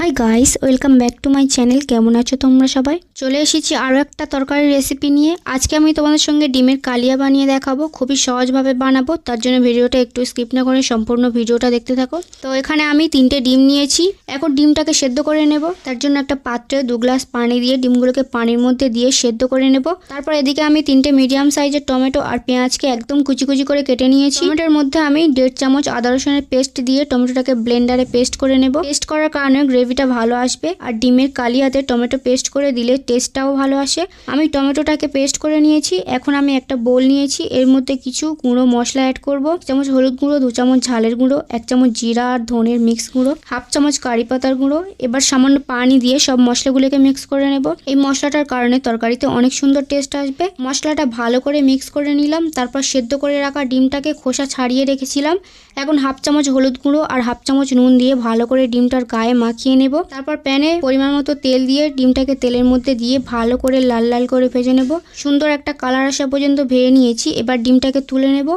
Hi guys, welcome back to my channel. কেমন আছো তোমরা সবাই? চলে এসেছি আরও একটা তরকারি রেসিপি নিয়ে। আজকে আমি তোমাদের সঙ্গে ডিমের কালিয়া বানিয়ে দেখাবো। খুবই সহজভাবে বানাবো, তার জন্য ভিডিওটা একটু স্কিপ না করে সম্পূর্ণ ভিডিওটা দেখতে থাকো। তো এখানে আমি 3টে ডিম নিয়েছি। এখন ডিমটাকে সেদ্ধ করে নেব। তার জন্য একটা পাত্রে 2 গ্লাস পানি দিয়ে ডিমগুলোকে পানির মধ্যে দিয়ে সেদ্ধ করে নেব। তারপর এদিকে আমি 3টে মিডিয়াম সাইজের টমেটো আর পেঁয়াজকে একদম কুচি কুচি করে কেটে নিয়েছি। টমেটোর মধ্যে আমি 1.5 চামচ আদা রসুনের পেস্ট দিয়ে টমেটোটাকে ব্লেন্ডারে পেস্ট করে নেব। পেস্ট করার কারণে গ্রেভিটা ভালো আসবে, আর ডিমের কালিয়াতে টমেটো পেস্ট করে দিলে টেস্টটাও ভালো আসে। আমি টমেটোটাকে পেস্ট করে নিয়েছি। এখন আমি একটা বোল নিয়েছি, এর মধ্যে কিছু গুঁড়ো মশলা অ্যাড করব। 1 চামচ হলুদ গুঁড়ো, 2 চামচ ঝালের গুঁড়ো, 1 চামচ জিরা আর ধনের মিক্স গুঁড়ো, 1/2 চামচ কারি পাতার গুঁড়ো। এবার সামান্য পানি দিয়ে সব মশলাগুলোকে মিক্স করে নেব। এই মশলাটার কারণে তরকারিতে অনেক সুন্দর টেস্ট আসবে। মশলাটা ভালো করে মিক্স করে নিলাম। তারপর সেদ্ধ করে রাখা ডিমটাকে খোসা ছাড়িয়ে রেখেছিলাম। এখন 1/2 চামচ হলুদ গুঁড়ো আর 1/2 চামচ নুন দিয়ে ভালো করে ডিমটার গায়ে মাখিয়ে নেব। তারপর প্যানে পরিমাণ মতো তেল দিয়ে ডিমটাকে তেলের মধ্যে দিয়ে ভালো করে লাল লাল করে ভেজে নেব। সুন্দর একটা কালার আসা পর্যন্ত ভেজে নিয়েছি। এবার ডিমটাকে তুলে নেব।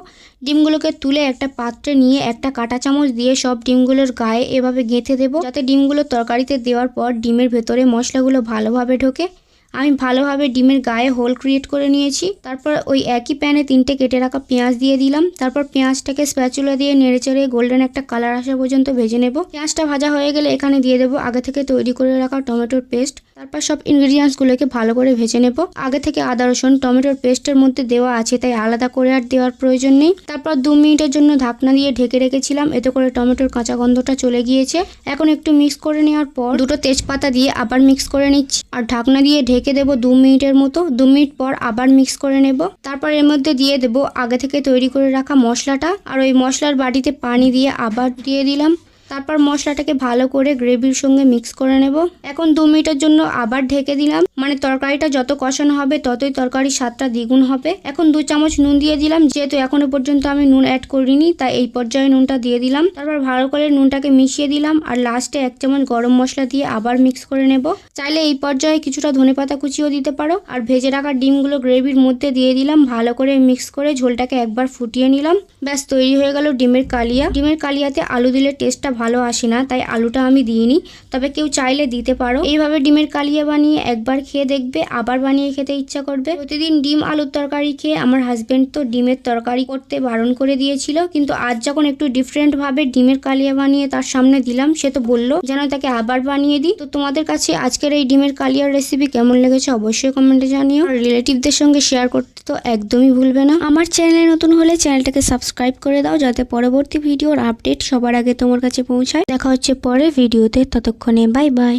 ডিমগুলোকে তুলে একটা পাত্রে নিয়ে একটা কাঁটা চামচ দিয়ে সব ডিমগুলোর গায়ে এভাবে গেঁথে দেব, যাতে ডিমগুলো তরকারিতে দেওয়ার পর ডিমের ভেতরে মশলাগুলো ভালোভাবে ঢোকে। আমি ভালোভাবে ডিমের গায়ে হোল ক্রিয়েট করে নিয়েছি। তারপর ওই একই প্যানে 3টে কেটে রাখা পেঁয়াজ দিয়ে দিলাম। তারপর পেঁয়াজটাকে স্প্যাচুলা দিয়ে নেড়েচেড়ে গোল্ডেন একটা কালার আসা পর্যন্ত ভেজে নেব। পেঁয়াজটা ভাজা হয়ে গেলে এখানে দিয়ে দেবো আগে থেকে তৈরি করে রাখা টমেটোর পেস্ট। তারপর সব ইনগ্রিডিয়েন্টসগুলোকে ভালো করে ভেজে নেব। আগে থেকে আদা রসুন টমেটোর পেস্টের মধ্যে দেওয়া আছে, তাই আলাদা করে আর দেওয়ার প্রয়োজন নেই। তারপর 2 মিনিটের জন্য ঢাকনা দিয়ে ঢেকে রেখেছিলাম, এতে করে টমেটোর কাঁচা গন্ধটা চলে গিয়েছে। এখন একটু মিক্স করে নেওয়ার পর 2টো তেজপাতা দিয়ে আবার মিক্স করে নিচ্ছি, আর ঢাকনা দিয়ে ঢেকে দেবো 2 মিনিটের মতো। 2 মিনিট পর আবার মিক্স করে নেব। তারপর এর মধ্যে দিয়ে দেব আগে থেকে তৈরি করে রাখা মশলাটা, আর ওই মশলার বাটিতে পানি দিয়ে আবার দিয়ে দিলাম। তারপর মশলাটাকে ভালো করে গ্রেভির সঙ্গে মিক্স করে নেব। এখন 2 মিনিটের জন্য আবার ঢেকে দিলাম, মানে তরকারিটা যত কষানো হবে ততই তরকারির স্বাদটা দ্বিগুণ হবে। এখন 2 চামচ নুন দিয়ে দিলাম, যেহেতু এখনো পর্যন্ত আমি নুন অ্যাড করিনি তাই এই পর্যায়ে নুনটা দিয়ে দিলাম। তারপর ভালো করে নুনটাকে মিশিয়ে দিলাম, আর লাস্টে 1 চামচ গরম মশলা দিয়ে আবার মিক্স করে নেব। চাইলে এই পর্যায়ে কিছুটা ধনেপাতা কুচিও দিতে পারো। আর ভেজে রাখা ডিমগুলো গ্রেভির মধ্যে দিয়ে দিলাম। ভালো করে মিক্স করে ঝোলটাকে একবার ফুটিয়ে নিলাম। ব্যাস তৈরি হয়ে গেল ডিমের কালিয়া। ডিমের কালিয়াতে আলু দিলে টেস্টটা ভালো আসে না, তাই আলুটা আমি দিইনি, তবে কেউ চাইলে দিতে পারো। এইভাবে ডিমের কালিয়া বানিয়ে একবার খেয়ে দেখবে, আবার বানিয়ে খেতে ইচ্ছা করবে। প্রতিদিন ডিম আলুর তরকারি খেয়ে আমার হাজবেন্ড তো ডিমের তরকারি করতে বারণ করে দিয়েছিল, কিন্তু আজ যখন একটু ডিফারেন্ট ভাবে ডিমের কালিয়া বানিয়ে তার সামনে দিলাম, সে তো বললো যেন তাকে আবার বানিয়ে দিই। তো তোমাদের কাছে আজকের এই ডিমের কালিয়ার রেসিপি কেমন লেগেছে অবশ্যই কমেন্টে জানিও। আর রিলেটিভদের সঙ্গে শেয়ার করতে তো একদমই ভুলবে না। আমার চ্যানেলে নতুন হলে চ্যানেলটাকে সাবস্ক্রাইব করে দাও, যাতে পরবর্তী ভিডিওর আপডেট সবার আগে তোমার কাছে পৌঁছায়। দেখা হচ্ছে পরের ভিডিওতে, ততক্ষণে বাই বাই।